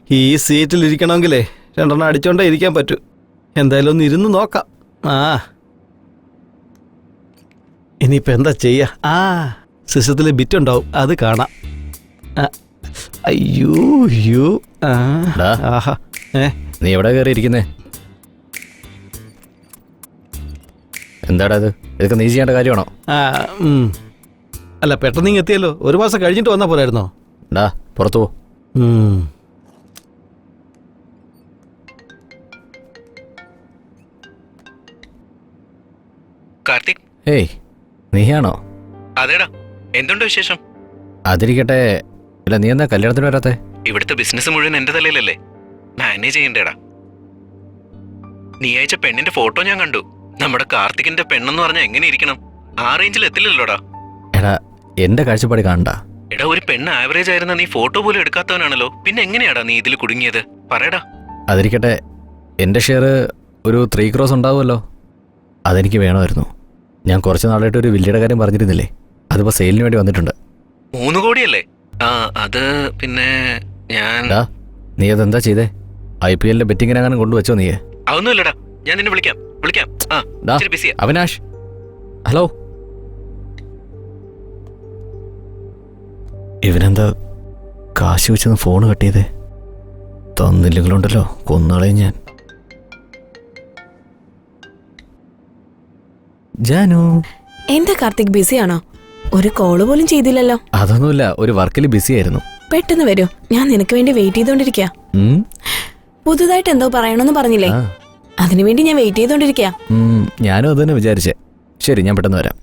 ഈ സീറ്റിലിരിക്കണമെങ്കിലേ 2 അടിച്ചോണ്ടേ ഇരിക്കാൻ പറ്റൂ. എന്തായാലും ഒന്ന് ഇരുന്ന് നോക്കാം. ഇനിയിപ്പോൾ എന്താ ചെയ്യുക? സിസ്റ്റത്തിൽ ബിറ്റ് ഉണ്ടാവും, അത് കാണാം. അയ്യോ ആഹാ. നീ എവിടെ കയറി ഇരിക്കുന്നേ? എന്താടാ ഇത്? ഇതൊക്കെ നീ ചെയ്യേണ്ട കാര്യമാണോ? അല്ല, പെട്ടെന്ന് ഇങ്ങ് എത്തിയല്ലോ. 1 മാസം കഴിഞ്ഞിട്ട് വന്നാൽ പോരായിരുന്നോ? പുറത്തു പോ. കാർത്തിക്, ഏയ് നീയാണോ? അതേടാ, എന്തുണ്ട് വിശേഷം? അതിരിക്കട്ടെ. ഇല്ല, നീ എന്താ കല്യാണത്തിന് വരാത്തെ? ഇവിടുത്തെ ബിസിനസ് മുഴുവൻ എന്റെ തലയിലല്ലേ, മാനേജ് ചെയ്യണ്ടേടാ. നീ അയച്ച പെണ്ണിന്റെ ഫോട്ടോ ഞാൻ കണ്ടു. നമ്മുടെ കാർത്തികിന്റെ പെണ്ണെന്ന് പറഞ്ഞാൽ എങ്ങനെ ഇരിക്കണം? ആ റേഞ്ചിൽ എത്തില്ലല്ലോടാ. എടാ, എന്റെ കാഴ്ചപ്പാട് കാണണ്ട. എടാ, ഒരു പെണ്ണ് ആവറേജ് ആയിരുന്ന നീ ഫോട്ടോ പോലും എടുക്കാത്തവനാണല്ലോ. പിന്നെ എങ്ങനെയാടാ നീ ഇതിൽ കുടുങ്ങിയത്? പറയടാ. അതിരിക്കട്ടെ, എന്റെ ഷെയർ ഒരു 3 crores ഉണ്ടാവുമല്ലോ. അതെനിക്ക് വേണമായിരുന്നു. ഞാൻ കുറച്ച് നാളായിട്ട് ഒരു വില്ലയുടെ കാര്യം പറഞ്ഞിരുന്നില്ലേ? അതിപ്പോ സെയിലിന് വേണ്ടി വന്നിട്ടുണ്ട്. 3 കോടിയല്ലേ? അത് പിന്നെ ഞാൻ... നീ അതെന്താ ചെയ്തേ? IPL ബെറ്റിങ്ങിനെങ്ങാനും കൊണ്ടുവച്ചോ നീ? അതൊന്നുമില്ലടാ, ഞാൻ നിന്നെ വിളിക്കാം. അവിനാഷ്, ഹലോ. ഇവനെന്താ കാശ് വെച്ചൊന്ന് ഫോണ് കട്ട് ചെയ്തേ? തന്നില്ലെങ്കിലുണ്ടല്ലോ, കൊന്നാളെയും ഞാൻ. ജാനു, എന്താ കാർത്തിക്, ബിസിയാണോ? ഒരു കോള് പോലും ചെയ്തില്ലല്ലോ. അതൊന്നുമില്ല, ഒരു വർക്കിൽ ബിസി ആയിരുന്നു. പെട്ടെന്ന് വരൂ, ഞാൻ നിനക്ക് വേണ്ടി വെയിറ്റ് ചെയ്തോണ്ടിരിക്കാ. പുതുതായിട്ട് എന്തോ പറയണമെന്ന് പറഞ്ഞില്ലേ? അതിനുവേണ്ടി ഞാൻ വെയിറ്റ് ചെയ്തോണ്ടിരിക്കാ. ഞാനും അത് തന്നെ വിചാരിച്ചേ. ശരി, ഞാൻ പെട്ടെന്ന് വരാം.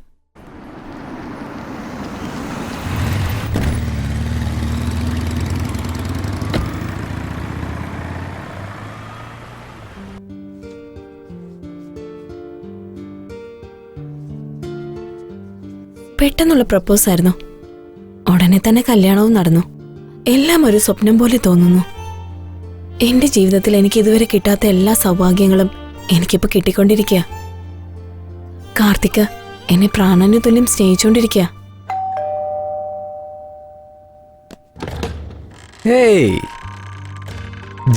പെട്ടെന്നുള്ള പ്രപ്പോസ് ആയിരുന്നു. ഉടനെ തന്നെ കല്യാണവും നടന്നു. എല്ലാം ഒരു സ്വപ്നം പോലെ തോന്നുന്നു. എന്റെ ജീവിതത്തിൽ എനിക്ക് ഇതുവരെ കിട്ടാത്ത എല്ലാ സൗഭാഗ്യങ്ങളും എനിക്കിപ്പോ കിട്ടിക്കൊണ്ടിരിക്കുക. കാർത്തിക് എന്നെ പ്രാണന് തുല്യം സ്നേഹിച്ചോണ്ടിരിക്കുക.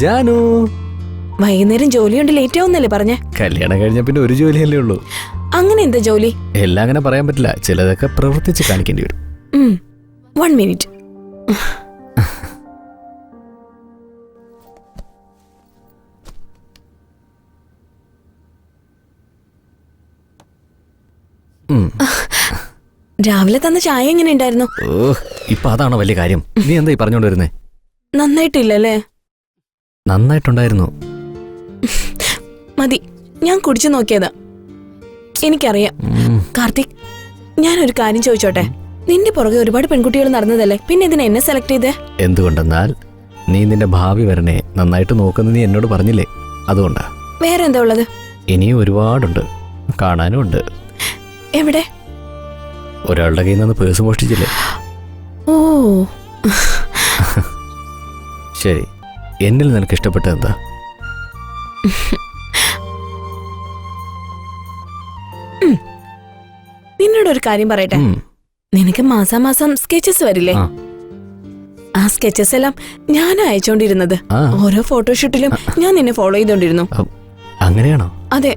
ജാനു, വൈകുന്നേരം ജോലിയുണ്ട്, ലേറ്റ് ആവുന്നല്ലേ പറഞ്ഞേ? കല്യാണം കഴിഞ്ഞ പിന്നെ ഒരു ജോലിയല്ലേ ഉള്ളൂ. അങ്ങനെ എന്താ ജോലി? എല്ലാം അങ്ങനെ പറയാൻ പറ്റില്ല, ചിലതൊക്കെ പ്രവർത്തിച്ച് കാണിക്കേണ്ടി വരും. 1 minute. രാവിലെ തന്ന ചായ എങ്ങനെ ഉണ്ടായിരുന്നു? ഇപ്പൊ അതാണോ വലിയ കാര്യം? നീ എന്താ ഈ പറഞ്ഞോണ്ട് വരുന്നേ? നന്നായിട്ടില്ലല്ലേ? നന്നായിട്ടുണ്ടായിരുന്നു. മതി, ഞാൻ കുടിച്ചു നോക്കിയതാ. എനിക്കറിയാം. കാർത്തിക്, ഞാനൊരു കാര്യം ചോദിച്ചോട്ടെ? നിന്റെ പുറകെ ഒരുപാട് പെൺകുട്ടികൾ നടന്നതല്ലേ, പിന്നെ ഇതിനെ എന്നെ സെലക്ട് ചെയ്തേ? എന്തുകൊണ്ടെന്നാൽ നീ നിന്റെ ഭാവി വരനെ നന്നായിട്ട് നോക്കുന്ന നീ എന്നോട് പറഞ്ഞില്ലേ, അതുകൊണ്ടാ. വേറെ എന്താ ഉള്ളത്? ഇനിയും ഒരുപാടുണ്ട്, കാണാനും ഉണ്ട്. എവിടെ? ഒരാളുടെ കയ്യിൽ നിന്ന് പേഴ്സ് മോഷ്ടിച്ചില്ലേ? ഓ ശരി, എന്നിൽ നിനക്ക് ഇഷ്ടപ്പെട്ടത് എന്താ? നിന്നോടൊരു കാര്യം പറയട്ടെ? നിനക്ക് മാസാമാസം സ്കെച്ചസ് വരില്ലേ? ആ സ്കെച്ചസ് എല്ലാം ഞാൻ അയച്ചോണ്ടിരുന്നത്. ഓരോ ഫോട്ടോഷൂട്ടിലും ഞാൻ നിന്നെ ഫോളോ ചെയ്തോണ്ടിരുന്നു. അങ്ങനെയാണോ? അതെ.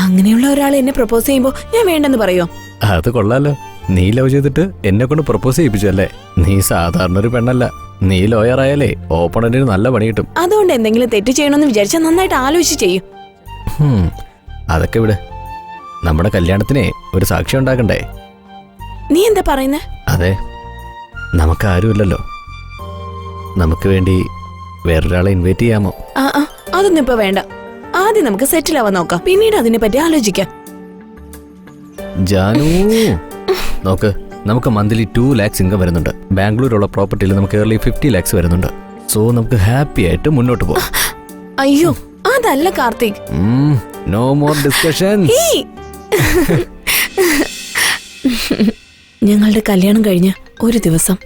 അങ്ങനെയുള്ള ഒരാൾ എന്നെ പ്രപ്പോസ് ചെയ്യുമ്പോ ഞാൻ വേണ്ടെന്ന് പറയോ? അത് കൊള്ളാലോ. നീ ലവ് ചെയ്തിട്ട് എന്നെ കൊണ്ട് പ്രപ്പോസ് ചെയ്യിപ്പിച്ചു അല്ലേ? നീ സാധാരണ ഒരു പെണ്ണല്ല. നീ ലോയർ ആയാലേ ഓപ്പണന്റിന് നല്ല പണി കിട്ടും. അതുകൊണ്ട് എന്തെങ്കിലും തെറ്റ് ചെയ്യണമെന്ന് വിചാരിച്ചാൽ നന്നായിട്ട് ആലോചിച്ച് ചെയ്യും. അതൊക്കെ വിട്. നമ്മുടെ കല്യാണത്തിനെ ഒരു സാക്ഷി ഉണ്ടാക്കണ്ടേ? നീ എന്താ പറയുന്നേ? അതെ, നമുക്ക് ആരുമില്ലല്ലോ. നമുക്ക് വേണ്ടി വേറൊരാളെ ഇൻവൈറ്റ് ചെയ്യാമോ? അതൊന്നും ഇപ്പൊ വേണ്ട. ആദ്യം നമുക്ക് സെറ്റിൽ ആവാൻ നോക്കാം, പിന്നീട് അതിനെ പറ്റി ആലോചിക്കാം. ജാനു, നോക്ക്, നമുക്ക് മന്ത്ലി 2 lakhs ഇൻകം വരുന്നുണ്ട്. ബാംഗ്ലൂരുള്ള പ്രോപ്പർട്ടിയിൽ നമുക്ക് ഇയർലി 50 lakhs വരുന്നുണ്ട്. സോ നമുക്ക് ഹാപ്പി ആയിട്ട് മുന്നോട്ട് പോകാം. അയ്യോ, അതല്ല കാർത്തിക്. No more discussions. ഞങ്ങളുടെ കല്യാണം കഴിഞ്ഞ ഒരു ദിവസം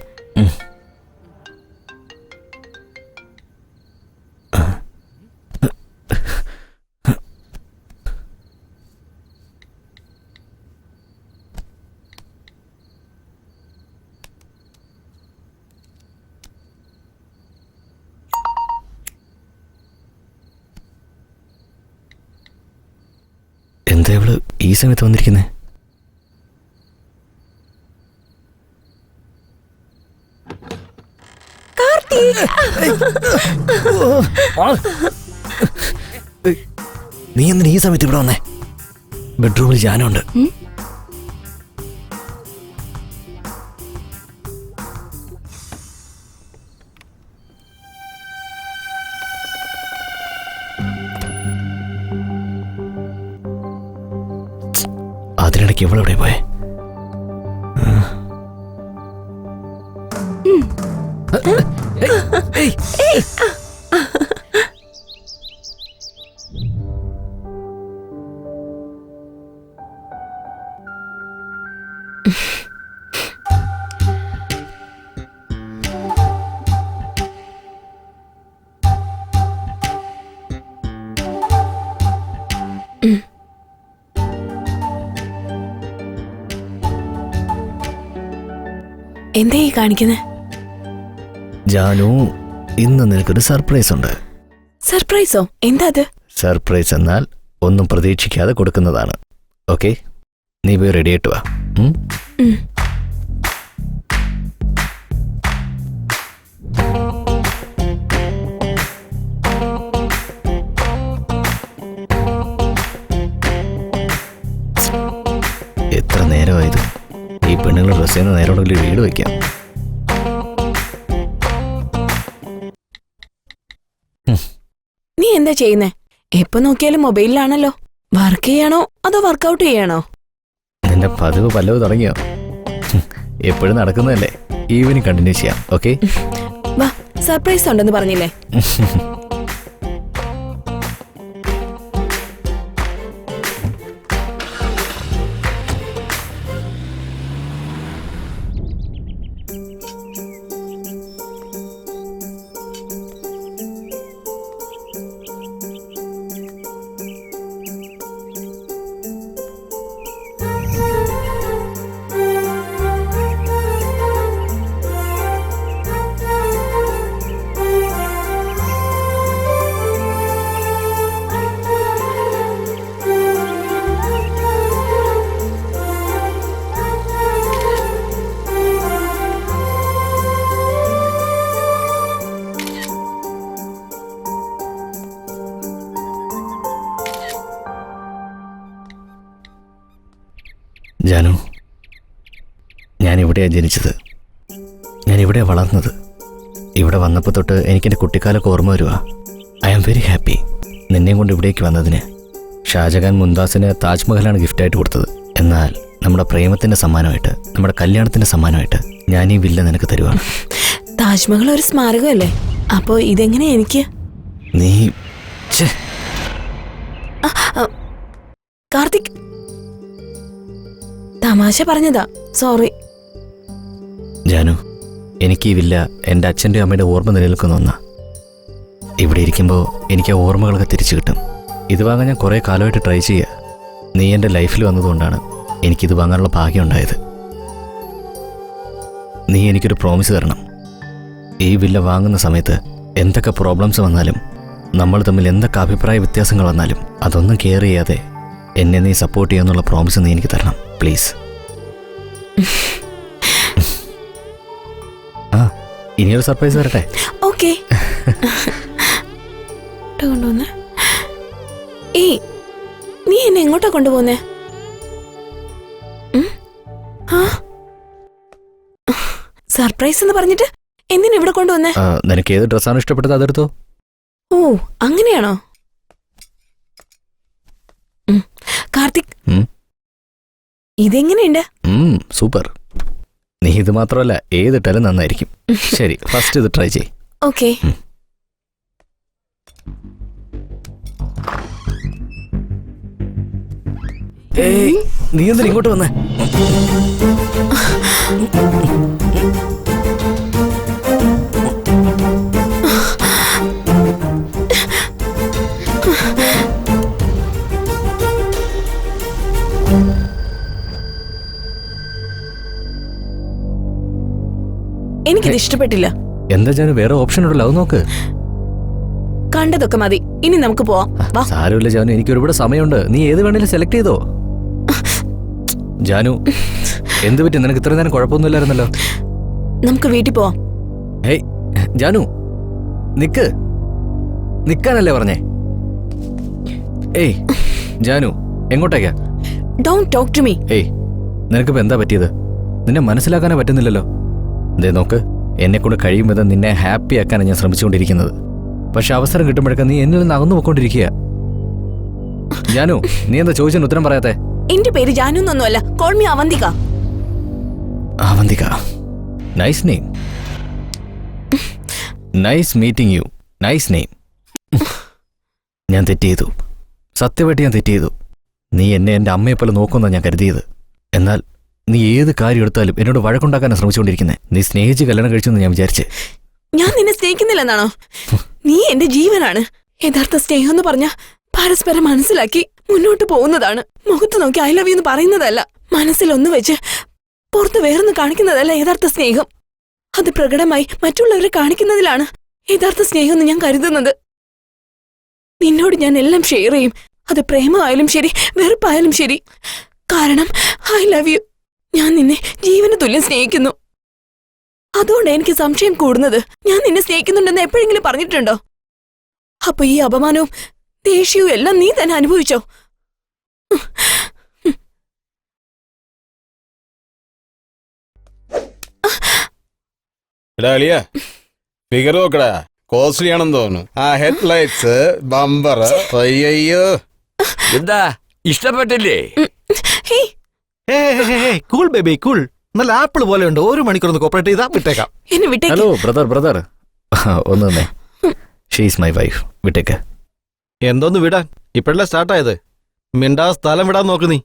എന്താ ഇവള് ഈ സമയത്ത് വന്നിരിക്കുന്നേ? നീ എന്തിനാ ഈ സമയത്ത് ഇവിടെ വന്നേ? ബെഡ്റൂമിൽ ജാനുണ്ട്. അതിനിടയ്ക്ക് ഇവളെവിടെ പോയെ? എന്താ ഈ കാണിക്കുന്നേ? ജാനു, ഇന്ന് നിനക്കൊരു സർപ്രൈസ് ഉണ്ട്. സർപ്രൈസോ? എന്താ അത്? സർപ്രൈസ് എന്നാൽ ഒന്നും പ്രതീക്ഷിക്കാതെ കൊടുക്കുന്നതാണ്. ഓക്കെ, നീ പോയി റെഡി ആയിട്ട് വാ. എത്ര നേരമായത്? ഈ പെണ്ണുങ്ങൾ ഡ്രസ് ചെയ്യുന്ന നേരോടെ വീട് വയ്ക്കാം. നീ എന്താ ചെയ്യുന്നേ? എപ്പോ നോക്കിയാലും മൊബൈലിലാണല്ലോ. വർക്ക് ചെയ്യാണോ അതോ വർക്കൗട്ട് ചെയ്യാണോ? നിന്റെ പതിവ് പല്ലവ് തുടങ്ങിയോ? എപ്പോഴും നടക്കുന്നതല്ലേ, ഈവനിങ് കണ്ടിന്യൂ ചെയ്യാം. ഓക്കെ, വാ, സർപ്രൈസ് ഉണ്ടെന്ന് പറഞ്ഞില്ലേ? ജാനു, ഞാനിവിടെയാണ് ജനിച്ചത്, ഞാനിവിടെയാണ് വളർന്നത്. ഇവിടെ വന്നപ്പോൾ തൊട്ട് എനിക്കെൻ്റെ കുട്ടിക്കാലൊക്കെ ഓർമ്മ വരുക. ഐ ആം വെരി ഹാപ്പി നിന്നെയും കൊണ്ട് ഇവിടേക്ക് വന്നതിന്. ഷാജഹാൻ മുംതാസിന് താജ്മഹലാണ് ഗിഫ്റ്റായിട്ട് കൊടുത്തത്. എന്നാൽ നമ്മുടെ പ്രേമത്തിൻ്റെ സമ്മാനമായിട്ട്, നമ്മുടെ കല്യാണത്തിൻ്റെ സമ്മാനമായിട്ട് ഞാൻ ഈ വില്ല നിനക്ക് തരുവാണ്. താജ്മഹൽ ഒരു സ്മാരകമല്ലേ? അപ്പോ ഇതെങ്ങനെ എനിക്ക്? നീ കാർത്തിക്, തമാശ പറഞ്ഞതാ, സോറി. ജാനു, എനിക്ക് ഈ വില്ല എൻ്റെ അച്ഛൻ്റെ അമ്മയുടെ ഓർമ്മ നിലനിൽക്കുന്ന ഒന്നാ. ഇവിടെ ഇരിക്കുമ്പോൾ എനിക്ക് ആ ഓർമ്മകളൊക്കെ തിരിച്ചു കിട്ടും. ഇത് വാങ്ങാൻ ഞാൻ കുറേ കാലമായിട്ട് ട്രൈ ചെയ്യുക. നീ എൻ്റെ ലൈഫിൽ വന്നതുകൊണ്ടാണ് എനിക്കിത് വാങ്ങാനുള്ള ഭാഗ്യം ഉണ്ടായത്. നീ എനിക്കൊരു പ്രോമിസ് തരണം. ഈ വില്ല വാങ്ങുന്ന സമയത്ത് എന്തൊക്കെ പ്രോബ്ലംസ് വന്നാലും, നമ്മൾ തമ്മിൽ എന്തൊക്കെ അഭിപ്രായ വ്യത്യാസങ്ങൾ വന്നാലും അതൊന്നും കെയർ ചെയ്യാതെ എന്നെ നീ സപ്പോർട്ട് ചെയ്യാന്നുള്ള പ്രോമിസ് നീ എനിക്ക് തരണം, പ്ലീസ്. ആ, ഇനിയൊരു സർപ്രൈസ് വരട്ടെ. ഓക്കെ. ഏയ്, നീ എന്നെ എങ്ങോട്ടാ കൊണ്ടുപോകുന്നേ? സർപ്രൈസ് എന്ന് പറഞ്ഞിട്ട് എന്തിനാ ഇവിടെ കൊണ്ടുവന്നേ? നിനക്ക് ഏത് ഡ്രസ്സാണ് ഇഷ്ടപ്പെട്ടത് അതെടുത്തോ. ഓ, അങ്ങനെയാണോ? കാർത്തിക്, ഇതെങ്ങനെയുണ്ട്? സൂപ്പർ. നീ ഇത് മാത്രമല്ല, ഏതിട്ടാലും നന്നായിരിക്കും. ശരി, ഫസ്റ്റ് ഇത് ട്രൈ ചെയ്. ഓക്കെ. നീ എന്തിനാ ഇങ്ങോട്ട് വന്നേ? എനിക്കിത് ഇഷ്ടപ്പെട്ടില്ല. എന്താ ജാനു, വേറെ ഓപ്ഷൻ ഉണ്ടല്ലോ, അത് നോക്ക്. കണ്ടതൊക്കെ മതി, ഇനി നമുക്ക് പോവാം വാ. സാരമില്ല ജാനു, എനിക്ക് ഒരുപാട് സമയമുണ്ട്. നീ ഏത് വേണേലും സെലക്ട് ചെയ്തോ. ജാനു, എന്ത് പറ്റി? നിനക്ക് ഇത്രയും നേരം കുഴപ്പമൊന്നുമില്ലായിരുന്നല്ലോ. നമുക്ക് വീട്ടിൽ പോവാം. ഹേയ് ജാനു, നിക്കാനല്ലേ പറഞ്ഞേ? ഏയ് ജാനു, എങ്ങോട്ടേക്കാ? Don't talk to me. ഏയ്, നിനക്കിപ്പോ എന്താ പറ്റിയത്? നിന്നെ മനസ്സിലാക്കാനേ പറ്റുന്നില്ലല്ലോ. ദേ നോക്ക്, എന്നെ കൊണ്ട് കഴിയും വിധം നിന്നെ ഹാപ്പി ആക്കാനാണ് ഞാൻ ശ്രമിച്ചുകൊണ്ടിരിക്കുന്നത്. പക്ഷെ അവസരം കിട്ടുമ്പോഴൊക്കെ നീ എന്നിൽ നിന്ന് അകന്നു പോയിക്കൊണ്ടിരിക്കുക. ജാനു, നീ എന്താ ചോദിച്ചതിന് ഉത്തരം പറയാത്തെ? എന്റെ പേര് ജാനു എന്നൊന്നുമല്ല. Call me Avantika. Avantika, nice name. Nice meeting you. Nice name. ഞാൻ തെറ്റ് ചെയ്തു, സത്യമായിട്ട് ഞാൻ തെറ്റ് ചെയ്തു. നീ എന്നെ എൻ്റെ അമ്മയെപ്പോലെ നോക്കുമെന്നാണ് ഞാൻ കരുതിയത്. എന്നാൽ നീ ഏത് കാര്യം എടുത്താലും എന്നോട് വഴക്കുണ്ടാക്കാനാണ് ശ്രമിച്ചുകൊണ്ടിരിക്കുന്നത്. നീ സ്നേഹിച്ച് കല്യാണം കഴിച്ചെന്ന് ഞാൻ വിചാരിച്ചേ. ഞാൻ നിന്നെ സ്നേഹിക്കുന്നില്ലെന്നാണോ? നീ എന്റെ ജീവനാണ്. യഥാർത്ഥ സ്നേഹം എന്ന് പറഞ്ഞ പരസ്പരം മനസ്സിലാക്കി മുന്നോട്ട് പോകുന്നതാണ്. മുഖത്ത് നോക്കി ഐ ലവ് യു എന്ന് പറയുന്നതല്ല. മനസ്സിലൊന്നു വെച്ച് പുറത്ത് വേറൊന്ന് കാണിക്കുന്നതല്ല യഥാർത്ഥ സ്നേഹം. അത് പ്രകടമായി മറ്റുള്ളവരെ കാണിക്കുന്നതിലാണ് യഥാർത്ഥ സ്നേഹം എന്ന് ഞാൻ കരുതുന്നത്. നിന്നോട് ഞാൻ എല്ലാം ഷെയർ ചെയ്യും. അത് പ്രേമമായാലും ശരി, വെറുപ്പായാലും ശരി. കാരണം ഐ ലവ് യു. ഞാൻ നിന്നെ ജീവന് തുല്യം സ്നേഹിക്കുന്നു. അതുകൊണ്ട് എനിക്ക് സംശയം കൂടുന്നത്. ഞാൻ നിന്നെ സ്നേഹിക്കുന്നുണ്ടെന്ന് എപ്പോഴെങ്കിലും പറഞ്ഞിട്ടുണ്ടോ? അപ്പൊ ഈ അപമാനവും ദേഷ്യവും എല്ലാം നീ തന്നെ അനുഭവിച്ചോ? ഫിഗർ നോക്കടാ, കോസ്റ്റ്ലി ആണെന്ന് തോന്നുന്നു. ആ ഹെഡ് ലൈറ്റ്സ്, ബമ്പർ, അയ്യോ. എന്താ ഇഷ്ടപ്പെട്ടില്ലേ? Cool baby cool. നല്ല ആപ്പിൾ പോലെ ഉണ്ട്. 1 മണിക്കൂർ ഒന്ന് കോപ്പറേറ്റ് ചെയ്താ വിട്ടേക്കാം. എന്നെ വിട്ടേക്ക്. ഹലോ ബ്രദർ, ഒന്ന് തന്നെ. She's my wife. വിട്ടേക്ക്. എന്തോന്ന് വിടാൻ? ഇപ്പഴല്ലേ സ്റ്റാർട്ടായത്. മിണ്ടാ സ്ഥലം വിടാൻ നോക്ക് നീ.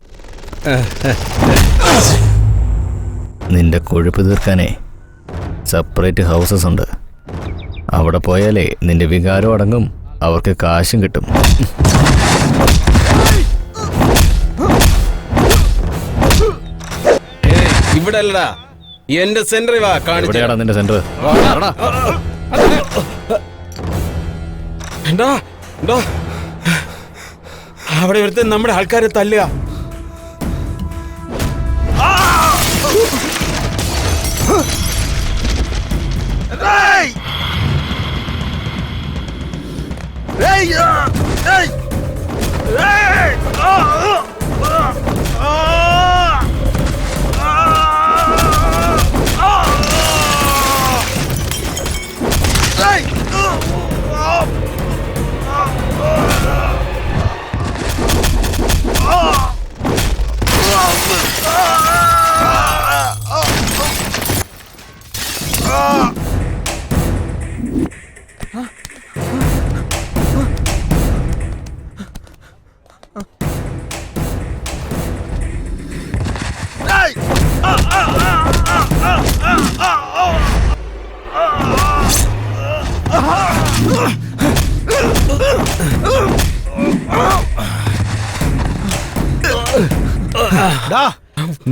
നിന്റെ കൊഴുപ്പ് തീർക്കാനേ സെപ്പറേറ്റ് ഹൗസസ് ഉണ്ട്. അവിടെ പോയാലേ നിന്റെ വികാരം അടങ്ങും, അവർക്ക് കാശും കിട്ടും. ഇവിടെ അല്ലടാ, എന്റെ സെന്ററിൽ വാ. എവിടെയാടാ നിന്റെ സെന്റർ? അവിടെ ഒരുത്ത നമ്മുടെ ആൾക്കാരെ തല്ലുക.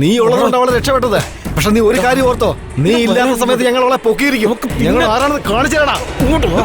നീ ഉള്ളതുകൊണ്ട് അവളെ രക്ഷപ്പെട്ടത്. പക്ഷെ നീ ഒരു കാര്യം ഓർത്തോ, നീ ഇല്ലാത്ത സമയത്ത് ഞങ്ങൾ അവളെ പൊക്കിയിരിക്കും. ഞങ്ങൾ ആരാണെന്ന് കാണിച്ചു തരണ. ഇങ്ങോട്ട് പോ.